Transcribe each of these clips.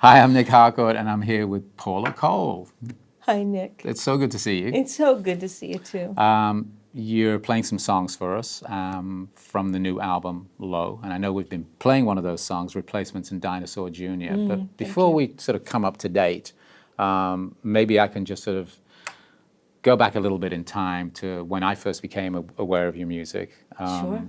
Hi, I'm Nic Harcourt, and I'm here with Paula Cole. Hi, Nick. It's so good to see you. It's so good to see you, too. You're playing some songs for us from the new album, Low, and I know we've been playing one of those songs, Replacements Dinosaur Jr. But before we sort of come up to date, maybe I can just sort of go back a little bit in time to when I first became aware of your music. Sure.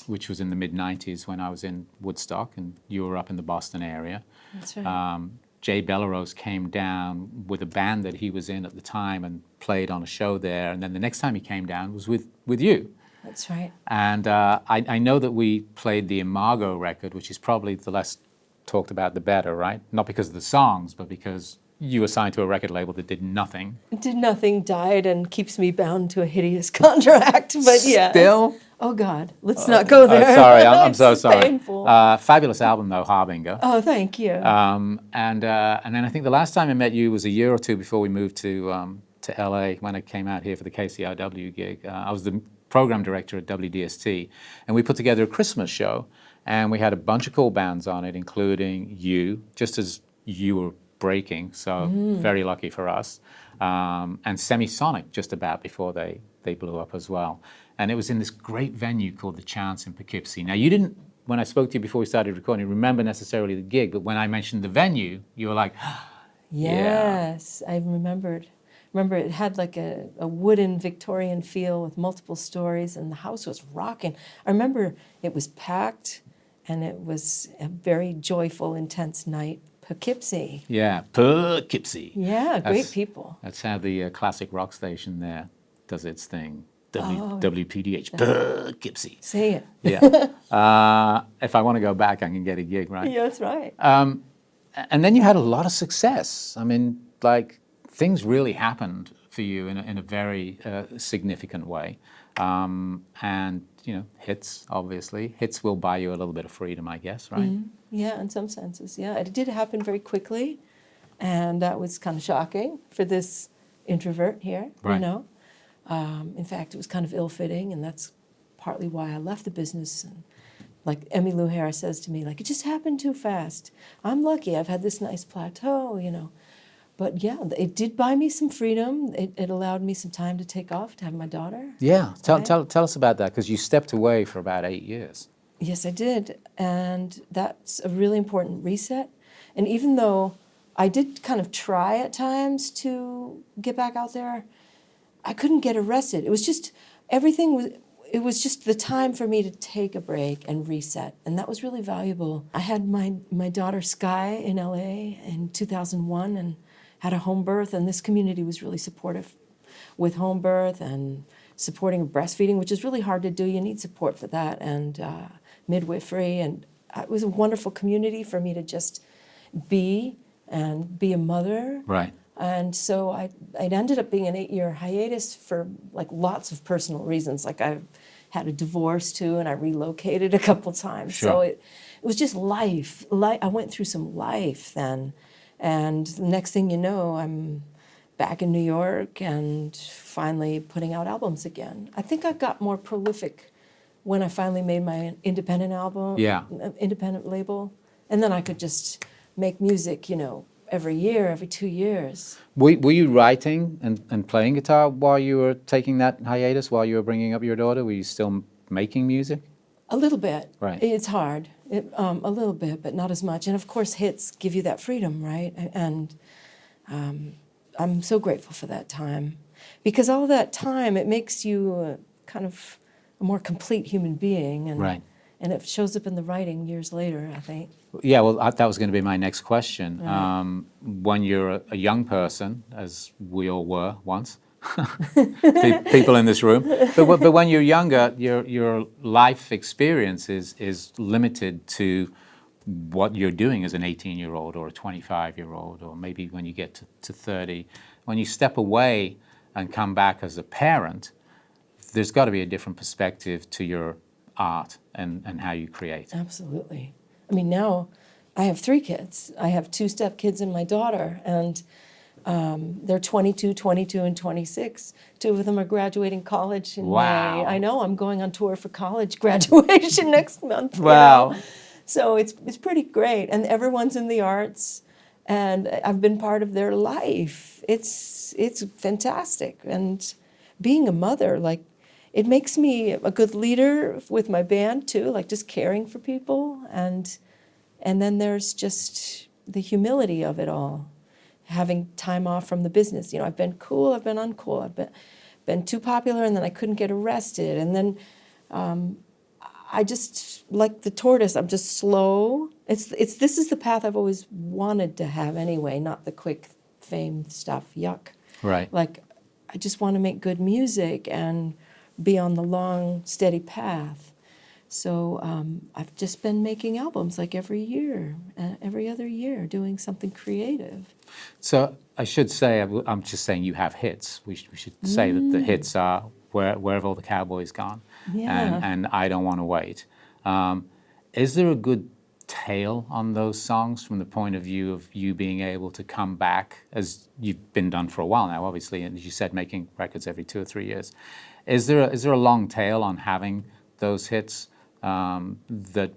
Which was in the mid-'90s when I was in Woodstock and you were up in the Boston area. That's right. Jay Bellerose came down with a band that he was in at the time and played on a show there. And then the next time he came down was with you. That's right. And I know that we played the Imago record, which is probably the less talked about the better, right? Not because of the songs, but because you were signed to a record label that did nothing. Did nothing, died, and keeps me bound to a hideous contract. But yeah. Still? Oh, God. Let's not go there. Sorry, I'm so It's sorry. painful. Fabulous album, though, Harbinger. Oh, thank you. And then I think the last time I met you was a year or two before we moved to LA when I came out here for the KCRW gig. I was the program director at WDST, and we put together a Christmas show, and we had a bunch of cool bands on it, including you, just as you were breaking, so very lucky for us, and Semisonic just about before they blew up as well. And it was in this great venue called The Chance in Poughkeepsie. Now, you didn't, when I spoke to you before we started recording, remember necessarily the gig, but when I mentioned the venue, you were like, yes, I remembered. Remember, it had like a wooden Victorian feel with multiple stories, and the house was rocking. I remember it was packed, and it was a very joyful, intense night. Poughkeepsie. Yeah, Poughkeepsie. Yeah, great people. That's how the classic rock station there does its thing. Oh. WPDH, Poughkeepsie. Say it. Yeah. If I want to go back, I can get a gig, right? Yeah, that's right. And then you had a lot of success. I mean, like, things really happened for you in a very significant way. And, you know, hits, obviously. Hits will buy you a little bit of freedom, I guess, right? Mm-hmm. Yeah, in some senses, yeah. It did happen very quickly, and that was kind of shocking for this introvert here, right. You know. In fact, it was kind of ill-fitting, and that's partly why I left the business. And like Emmylou Harris says to me, like, it just happened too fast. I'm lucky. I've had this nice plateau, you know. But yeah, it did buy me some freedom. It allowed me some time to take off, to have my daughter. Yeah, tell us about that, because you stepped away for about 8 years. Yes, I did. And that's a really important reset. And even though I did kind of try at times to get back out there, I couldn't get arrested. It was just, it was just the time for me to take a break and reset. And that was really valuable. I had my daughter Sky in LA in 2001 and had a home birth. And this community was really supportive with home birth and supporting breastfeeding, which is really hard to do. You need support for that, and midwifery. And it was a wonderful community for me to just be a mother. Right. And so I ended up being an 8-year hiatus for like lots of personal reasons. Like I had a divorce too, and I relocated a couple times. Sure. So it was just life. I went through some life then. And the next thing you know, I'm back in New York and finally putting out albums again. I think I got more prolific when I finally made my independent album, independent label. And then I could just make music, you know, every year, every 2 years. Were you writing and playing guitar while you were taking that hiatus, while you were bringing up your daughter? Were you still making music? A little bit. Right. It's hard, a little bit, but not as much. And of course, hits give you that freedom, right? And I'm so grateful for that time. Because all that time, it makes you kind of a more complete human being. And, right. And it shows up in the writing years later, I think. Yeah, well, that was going to be my next question. Right. When you're a young person, as we all were once, people in this room, but when you're younger, your life experience is limited to what you're doing as an 18-year-old or a 25-year-old, or maybe when you get to 30. When you step away and come back as a parent, there's got to be a different perspective to your art and how you create. Absolutely. I mean, now I have 3 kids. I have 2 stepkids and my daughter, and they're 22, and 26. 2 of them are graduating college in Wow. May. I know, I'm going on tour for college graduation next month. Wow. You know? So it's pretty great, and everyone's in the arts, and I've been part of their life. It's fantastic. And being a mother, like, it makes me a good leader with my band too, like just caring for people. And then there's just the humility of it all, having time off from the business. You know, I've been cool, I've been uncool, I've been too popular, and then I couldn't get arrested. And then I just, like the tortoise, I'm just slow. This is the path I've always wanted to have anyway, not the quick fame stuff. Yuck. Right. Like, I just want to make good music and be on the long, steady path. So I've just been making albums like every year, every other year, doing something creative. So I should say, I'm just saying you have hits. We should say that the hits are Where Have All the Cowboys Gone? Yeah. And I Don't Want to Wait. Is there a good tail on those songs from the point of view of you being able to come back, as you've been done for a while now, obviously, and as you said, making records every 2 or 3 years. Is there a long tail on having those hits that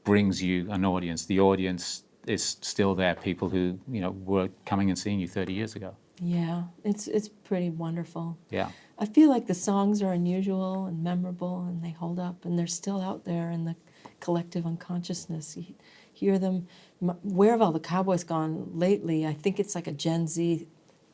brings you an audience? The audience is still there, people who, you know, were coming and seeing you 30 years ago. Yeah, it's pretty wonderful. Yeah. I feel like the songs are unusual and memorable, and they hold up, and they're still out there in the collective unconsciousness. You hear them. Where Have All the Cowboys Gone? Lately, I think it's like a Gen Z.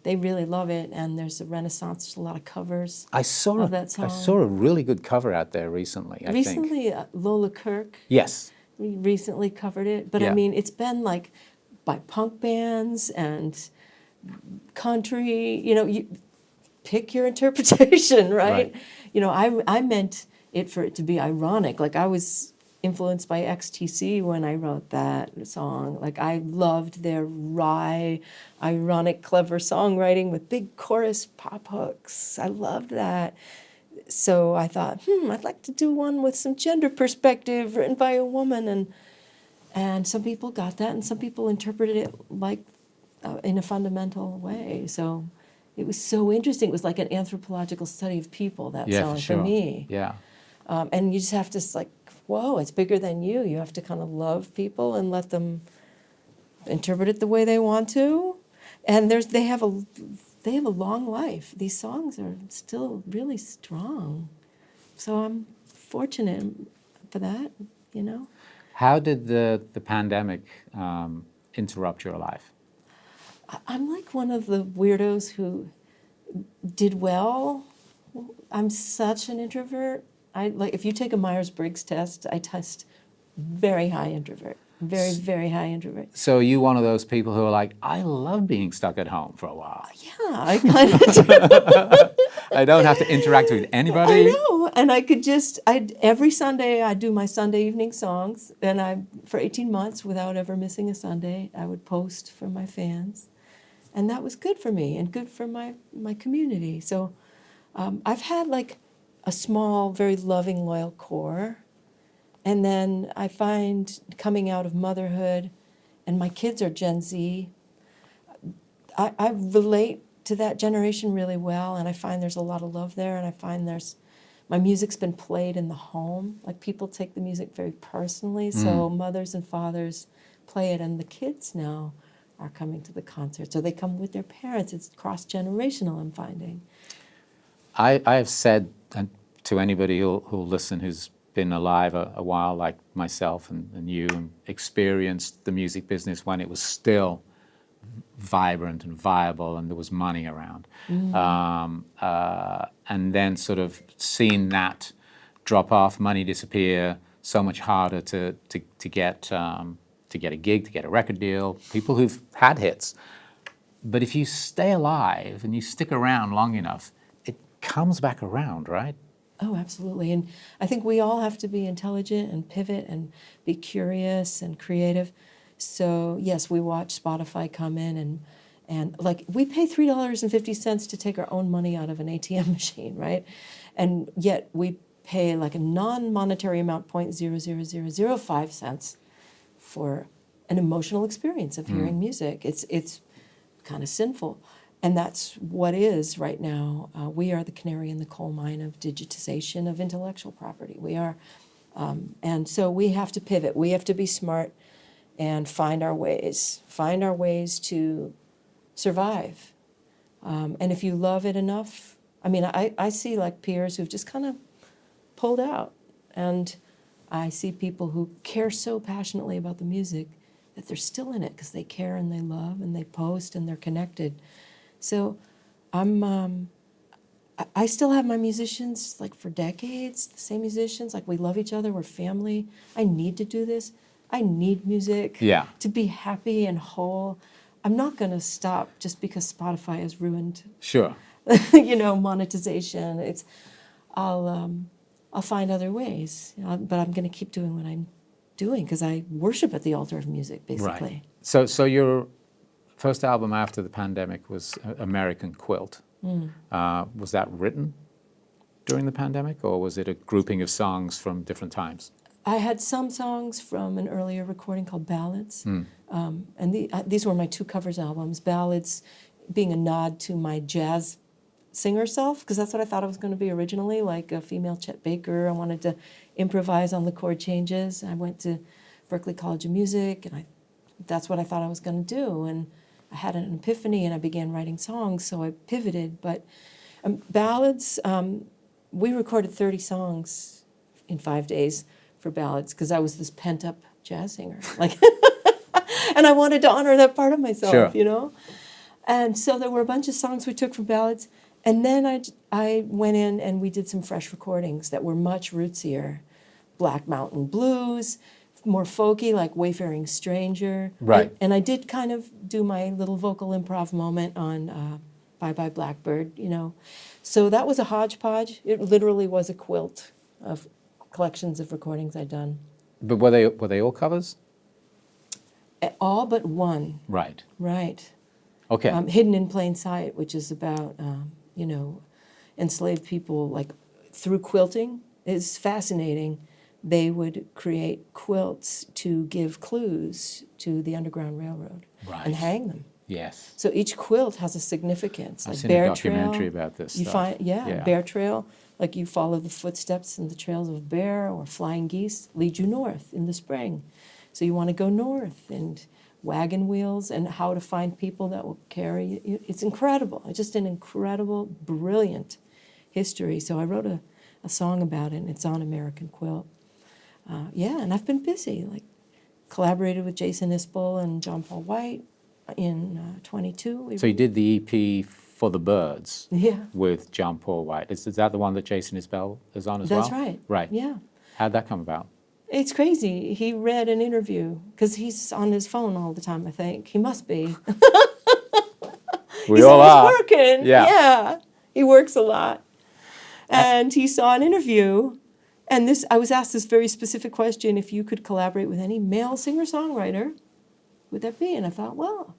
They really love it, and there's a renaissance. There's a lot of covers of that song. I saw a really good cover out there recently, I think. Recently, Lola Kirk Yes. recently covered it. But I Yeah. mean, it's been like by punk bands and country. You know, you pick your interpretation, right? Right. You know, I meant it for it to be ironic. Like, I was influenced by XTC when I wrote that song. Like, I loved their wry, ironic, clever songwriting with big chorus pop hooks. I loved that. So I thought, I'd like to do one with some gender perspective written by a woman. And some people got that, and some people interpreted it like in a fundamental way. So it was so interesting. It was like an anthropological study of people, that song, For sure. for me. Yeah. And you just have to, like, whoa, it's bigger than you. You have to kind of love people and let them interpret it the way they want to. And they have a long life. These songs are still really strong. So I'm fortunate for that, you know. How did the pandemic interrupt your life? I'm like one of the weirdos who did well. I'm such an introvert. If you take a Myers-Briggs test, I test very high introvert, very, very high introvert. So are you one of those people who are like, I love being stuck at home for a while. Yeah, I kind of do. I don't have to interact with anybody. I know, and I could just, every Sunday I do my Sunday evening songs, and for 18 months, without ever missing a Sunday, I would post for my fans. And that was good for me and good for my community. So I've had like a small, very loving, loyal core. And then I find coming out of motherhood, and my kids are Gen Z, I relate to that generation really well, and I find there's a lot of love there, and I find my music's been played in the home. Like, people take the music very personally, so mothers and fathers play it, and the kids now are coming to the concert. So they come with their parents. It's cross-generational, I'm finding. I have said to anybody who'll listen who's been alive a while, like myself and you, and experienced the music business when it was still vibrant and viable and there was money around. And then sort of seen that drop off, money disappear, so much harder to get a gig, to get a record deal, people who've had hits. But if you stay alive and you stick around long enough, it comes back around, right? Oh, absolutely. And I think we all have to be intelligent and pivot and be curious and creative. So yes, we watch Spotify come in and like, we pay $3.50 to take our own money out of an ATM machine, right? And yet we pay like a non-monetary amount, 0.00005 cents, for an emotional experience of hearing music. It's kind of sinful. And that's what is right now. We are the canary in the coal mine of digitization of intellectual property. We are, and so we have to pivot. We have to be smart and find our ways to survive. And if you love it enough, I mean, I see like peers who've just kind of pulled out, and I see people who care so passionately about the music that they're still in it because they care and they love and they post and they're connected. So I still have my musicians like for decades, the same musicians, like we love each other, we're family. I need to do this. I need music to be happy and whole. I'm not going to stop just because Spotify has ruined, Sure. monetization. I'll find other ways, but I'm going to keep doing what I'm doing because I worship at the altar of music, basically. Right. So your first album after the pandemic was American Quilt. Was that written during the pandemic, or was it a grouping of songs from different times? I had some songs from an earlier recording called Ballads, and these were my 2 covers albums. Ballads being a nod to my jazz singer self, because that's what I thought I was going to be originally, like a female Chet Baker. I wanted to improvise on the chord changes. I went to Berklee College of Music, and that's what I thought I was going to do. And I had an epiphany, and I began writing songs, so I pivoted. But Ballads, we recorded 30 songs in 5 days for Ballads because I was this pent-up jazz singer. And I wanted to honor that part of myself, And so there were a bunch of songs we took from Ballads. And then I went in and we did some fresh recordings that were much rootsier. Black Mountain Blues, more folky, like Wayfaring Stranger. Right. And I did kind of do my little vocal improv moment on Bye Bye Blackbird, So that was a hodgepodge. It literally was a quilt of collections of recordings I'd done. But were they all covers? All but one. Right. Right. Okay. Hidden in Plain Sight, which is about, enslaved people, like through quilting. It's fascinating. They would create quilts to give clues to the Underground Railroad and hang them. Yes. So each quilt has a significance. I've like seen Bear a documentary Trail, about this you stuff. find, Bear Trail, like you follow the footsteps and the trails of bear, or flying geese lead you north in the spring. So you want to go north, and wagon wheels, and how to find people that will carry you. It's incredible. It's just an incredible, brilliant history. So I wrote a song about it, and it's on American Quilt. And I've been busy, like collaborated with Jason Isbell and John Paul White in 22. So you did the EP For the Birds with John Paul White. Is that the one that Jason Isbell is on as well? That's right. Right. Yeah. How'd that come about? It's crazy. He read an interview, because he's on his phone all the time, I think. He must be. We all are. He's working. Yeah. He works a lot. And he saw an interview, and I was asked this very specific question: if you could collaborate with any male singer-songwriter, would that be? And I thought, well,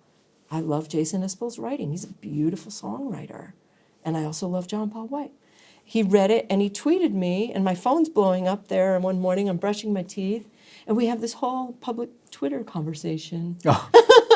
I love Jason Isbell's writing. He's a beautiful songwriter. And I also love John Paul White. He read it, and he tweeted me, and my phone's blowing up there, and one morning I'm brushing my teeth, and we have this whole public Twitter conversation. Oh,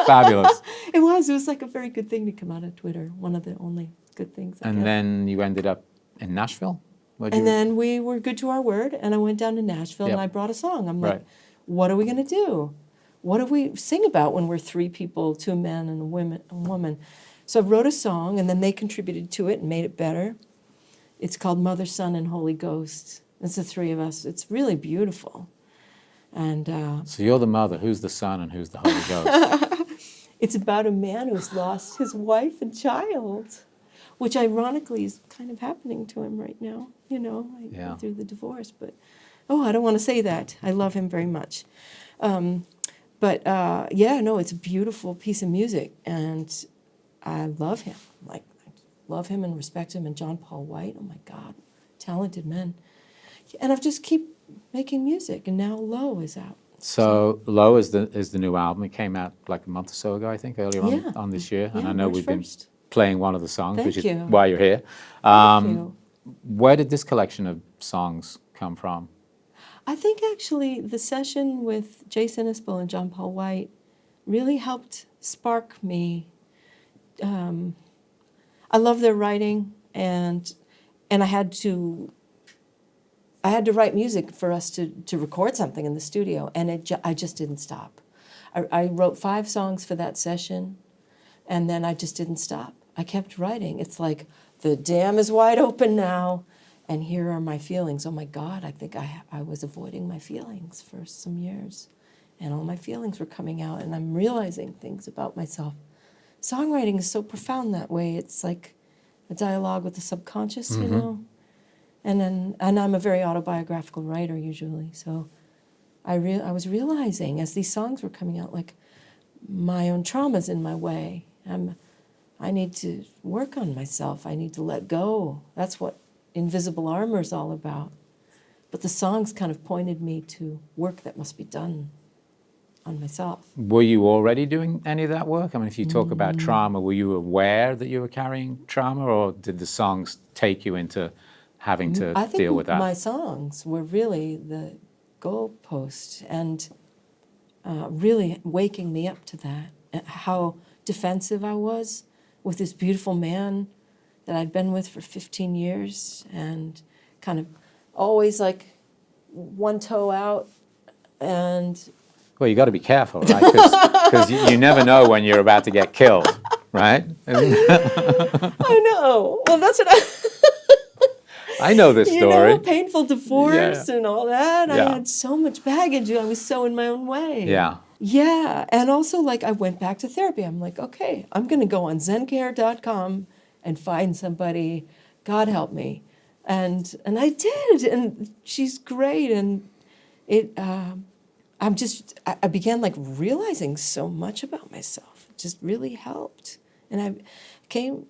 fabulous. It was like a very good thing to come out of Twitter, one of the only good things. And then you ended up in Nashville? Then we were good to our word, and I went down to Nashville, and I brought a song. I'm like, what are we going to do? What do we sing about when we're 3 people, 2 men and a woman? So I wrote a song, and then they contributed to it and made it better. It's called Mother, Son, and Holy Ghost. It's the 3 of us. It's really beautiful. And so you're the mother. Who's the son and who's the Holy Ghost? It's about a man who's lost his wife and child, which ironically is kind of happening to him right now. Through the divorce. But, I don't want to say that. I love him very much. It's a beautiful piece of music, and I love him. I love him and respect him. And John Paul White, oh my God, talented men. And I've just keep making music, and now Low is out. So Low is the new album. It came out like a month or so ago, I think, earlier on this year. And I know we've been playing one of the songs, which is why you're here. Thank you. Where did this collection of songs come from? I think actually the session with Jason Isbell and John Paul White really helped spark me. I love their writing, and I had to write music for us to record something in the studio, and I just didn't stop. I wrote 5 songs for that session, and then I just didn't stop. I kept writing. It's like, the dam is wide open now, and here are my feelings. Oh my God, I think I was avoiding my feelings for some years, and all my feelings were coming out, and I'm realizing things about myself. Songwriting is so profound that way. It's like a dialogue with the subconscious, you know? And I'm a very autobiographical writer usually, so I was realizing as these songs were coming out, like, my own trauma's in my way. I need to work on myself. I need to let go. That's what Invisible Armor is all about. But the songs kind of pointed me to work that must be done on myself. Were you already doing any of that work? I mean, if you talk about trauma, were you aware that you were carrying trauma, or did the songs take you into having to deal with that? I think my songs were really the goalpost and really waking me up to that, how defensive I was with this beautiful man that I'd been with for 15 years, and kind of always like one toe out. And well, you got to be careful, right? Because you never know when you're about to get killed, right? I know. Well, that's what I know this story. You know, painful divorce and all that. I had so much baggage. I was so in my own way. Yeah. Yeah, and also, like, I went back to therapy. I'm like, okay, I'm going to go on zencare.com and find somebody. God help me. And I did, and she's great. And I began, like, realizing so much about myself. It just really helped. And I came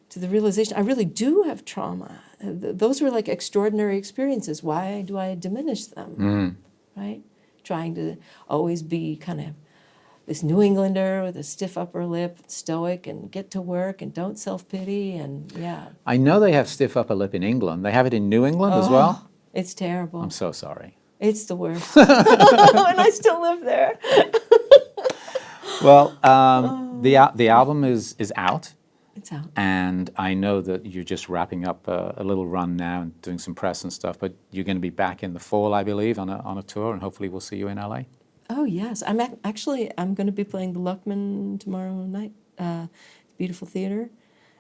to the realization I really do have trauma. Those were, like, extraordinary experiences. Why do I diminish them, right? Trying to always be kind of this New Englander with a stiff upper lip, stoic, and get to work and don't self-pity, and I know they have stiff upper lip in England. They have it in New England as well? It's terrible. I'm so sorry. It's the worst. And I still live there. Well, the album is out. It's out. And I know that you're just wrapping up a little run now and doing some press and stuff, but you're going to be back in the fall, I believe, on a tour, and hopefully we'll see you in LA. Oh, yes. I'm going to be playing the Luckman tomorrow night, beautiful theater.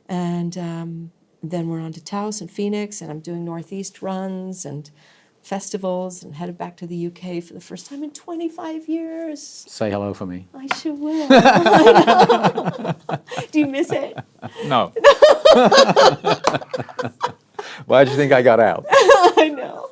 And then we're on to Taos and Phoenix, and I'm doing Northeast runs and festivals, and headed back to the UK for the first time in 25 years. Say hello for me. I sure will. I know. Do you miss it? No. Why'd you think I got out? I know.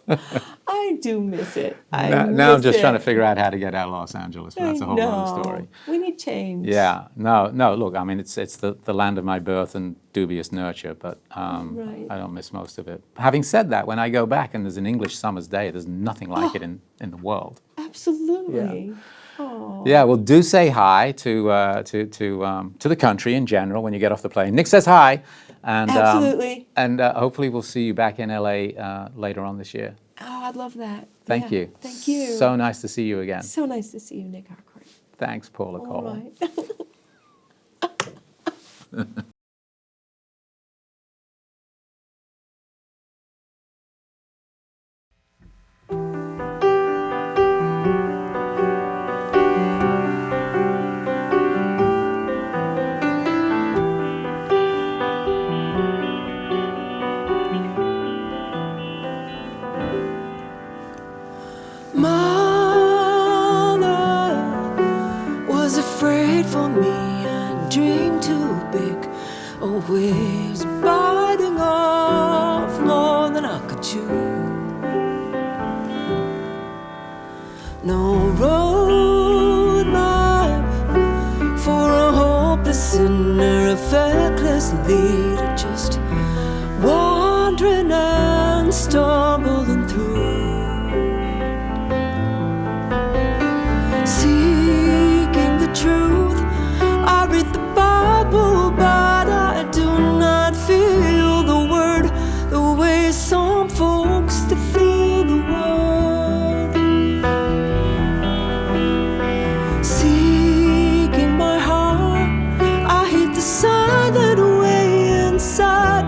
I do miss it. Now I'm just trying to figure out how to get out of Los Angeles, but that's a whole other story. We need change. Yeah. No, look, I mean, it's the land of my birth and dubious nurture, but Right. I don't miss most of it. Having said that, when I go back and there's an English summer's day, there's nothing like it in the world. Absolutely. Oh. Yeah, well, do say hi to the country in general when you get off the plane. Nick says hi. And, absolutely. And hopefully we'll see you back in LA later on this year. Oh, I'd love that. Thank you. Thank you. So nice to see you again. So nice to see you, Nic Harcourt. Thanks, Paula. All right. For me, I dream too big, always biting off more than I could chew. No road map for a hopeless sinner, a feckless leader, just wandering and stumbling through. Seeking the truth, I read the Bible, but I do not feel the word the way some folks they feel the word. Seeking my heart, I hit the silent way inside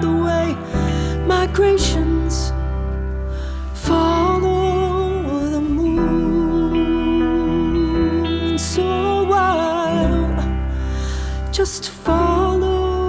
just follow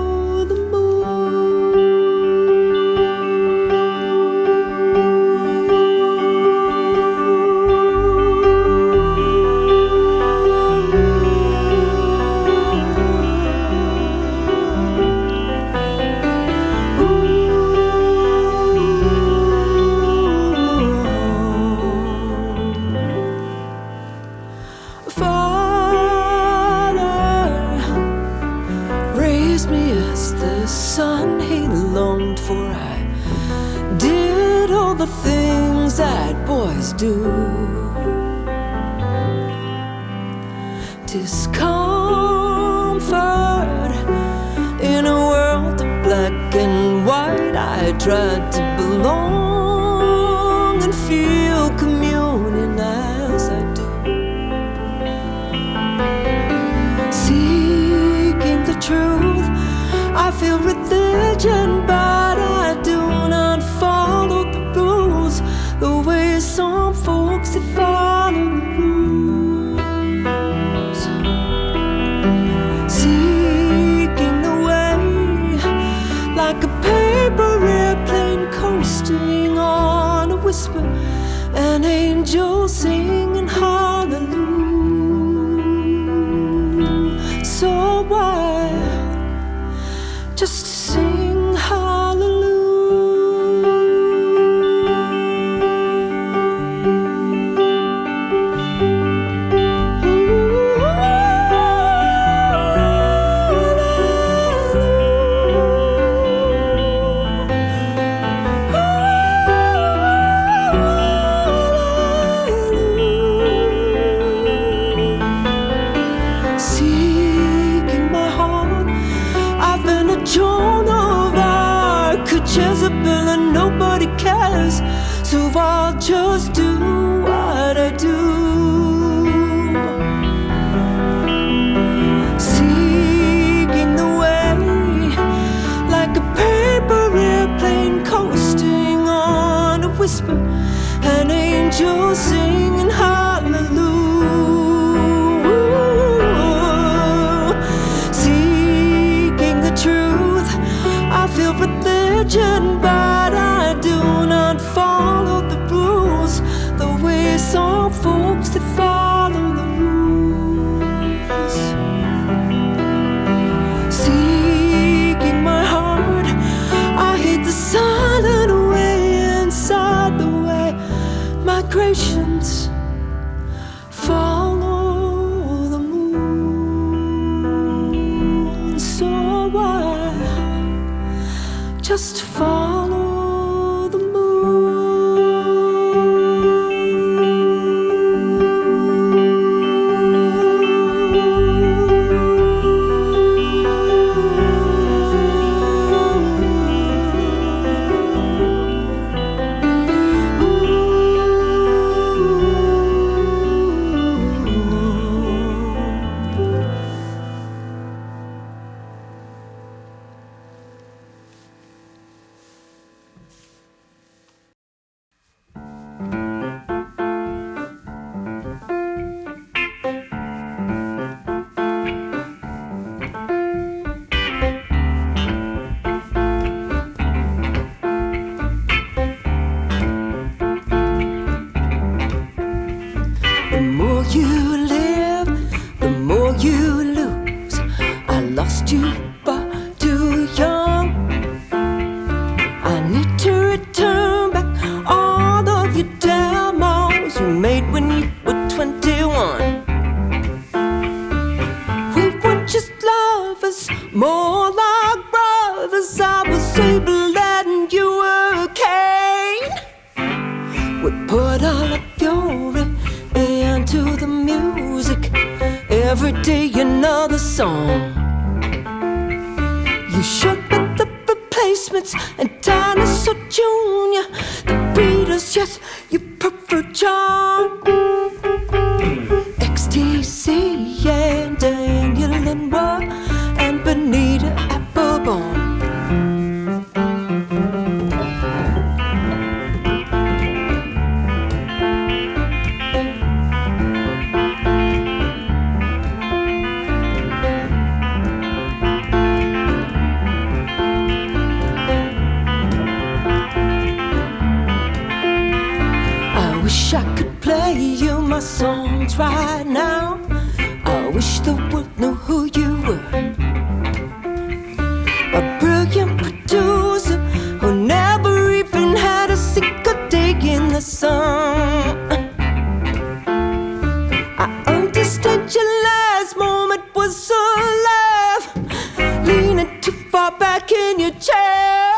the son he longed for. I did all the things that boys do. Discomfort in a world of black and white. I tried to belong and feel communion as I do. Seeking the truth, I feel religion, but I do not follow the rules the way some folks they follow the rules. Seeking the way like a paper airplane coasting on a whisper, an angel singing hallelujah. So why just sing hallelujah? Seeking my heart, I've been a Joan of Arc, a Jezebel, and nobody cares, so I'll just do what I do. Seeking the way like a paper airplane coasting on a whisper, an angel singing hallelujah. Seeking the truth, I feel religion, but I do not follow the rules the way some folks that follow the rules. Seeking my heart, I hate the silent way inside the way migrations follow the moon. So why just follow the The more you live, the more you lose. I lost you far too young. I need to return back all of your demos you made when you were 21. We weren't just lovers, more like brothers. I was able and you were Cain. We put all of your into the music, every day another song. You shook with the Replacements and Dinosaur Jr. The Beatles, yes, you prefer John. XTC and Daniel and Roy and Benita Applebaum. leaning too far back in your chair.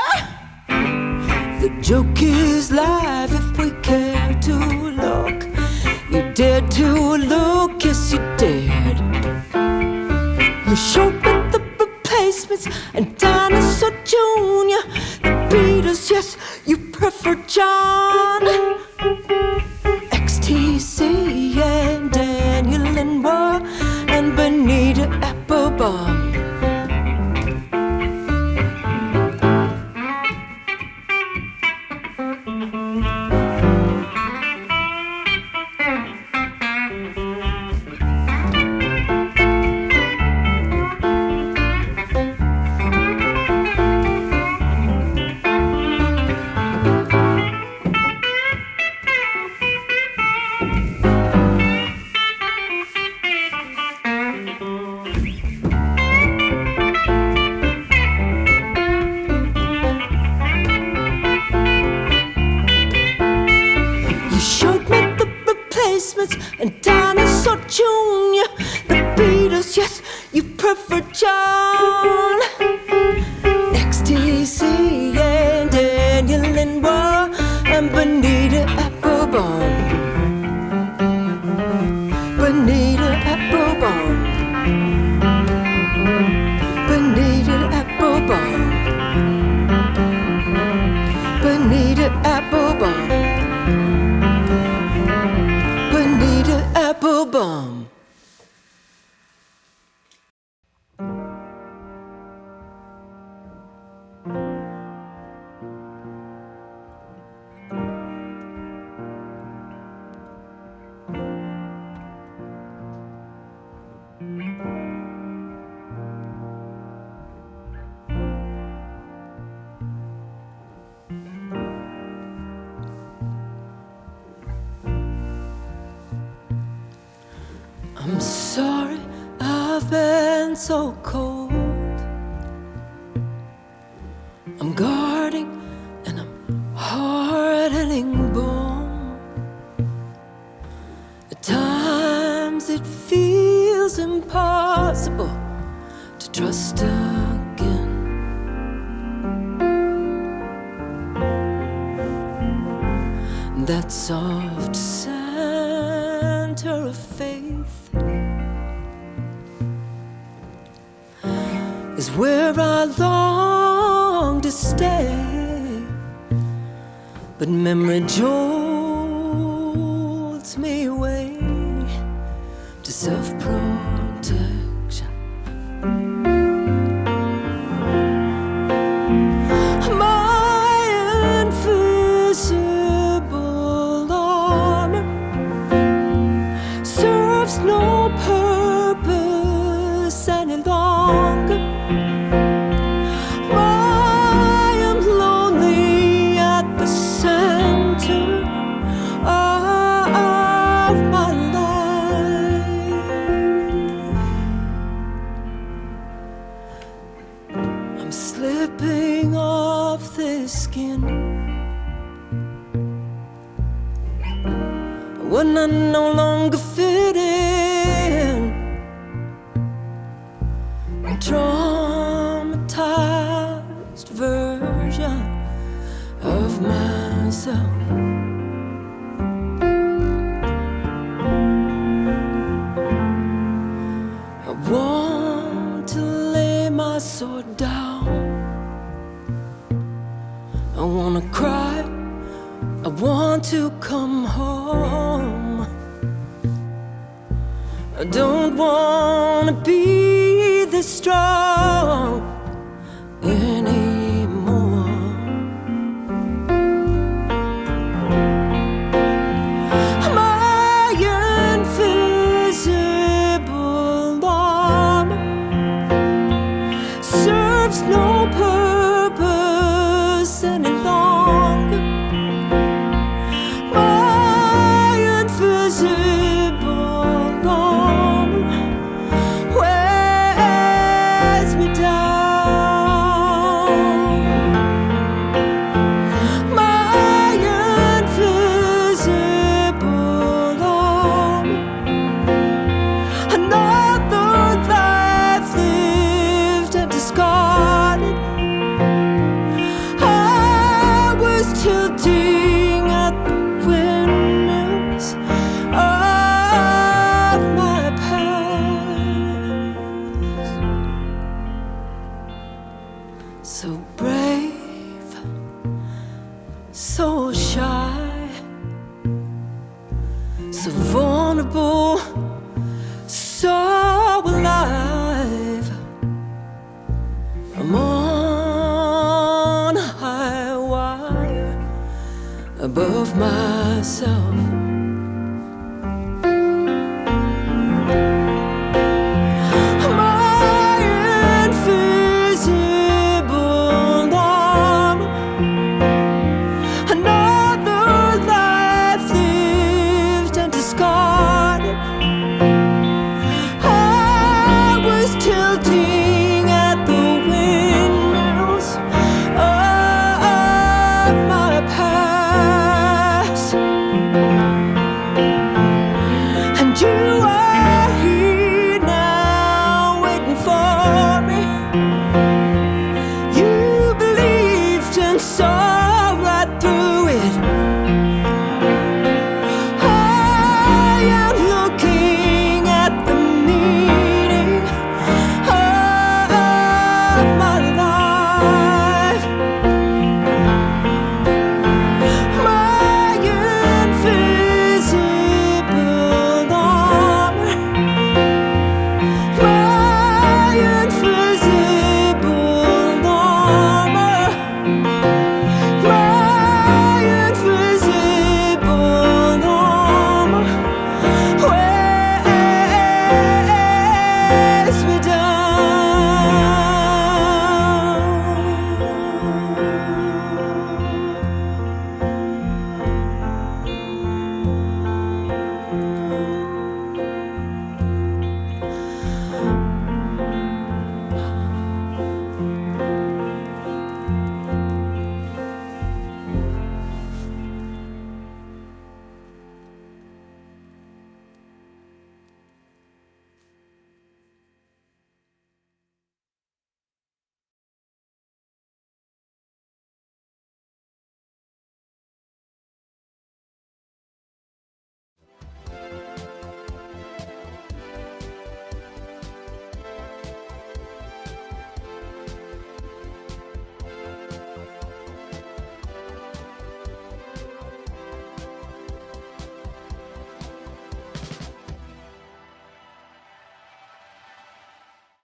The joke is live if we care to look. You dared to look, yes you dared. You showed me the Replacements and Dinosaur Jr. The Beatles, yes, you prefer John. XTC and Daniel and War and Benita Applebaum. And Dinosaur Jr. The Beatles, yes, you prefer John. XTC and Daniel and War and Benita Applebaum. Benita Applebaum. Benita Applebaum. Benita Applebaum. Applebaum. I'm sorry I've been so cold. I'm guarding and I'm hardening bone. At times it feels impossible to trust again. That soft center of faith is where I long to stay, but memory jolts me away to self-protection. My invisible armor serves no purpose any longer. Slipping off this skin when I no longer fit in. A traumatized version of myself. I want to lay my sword down. I wanna cry, I want to come home. I don't wanna be this strong anymore. My invisible armor serves no purpose any longer. My invisible armor wears so brave, so shy, so vulnerable, so alive. I'm on a high wire above myself.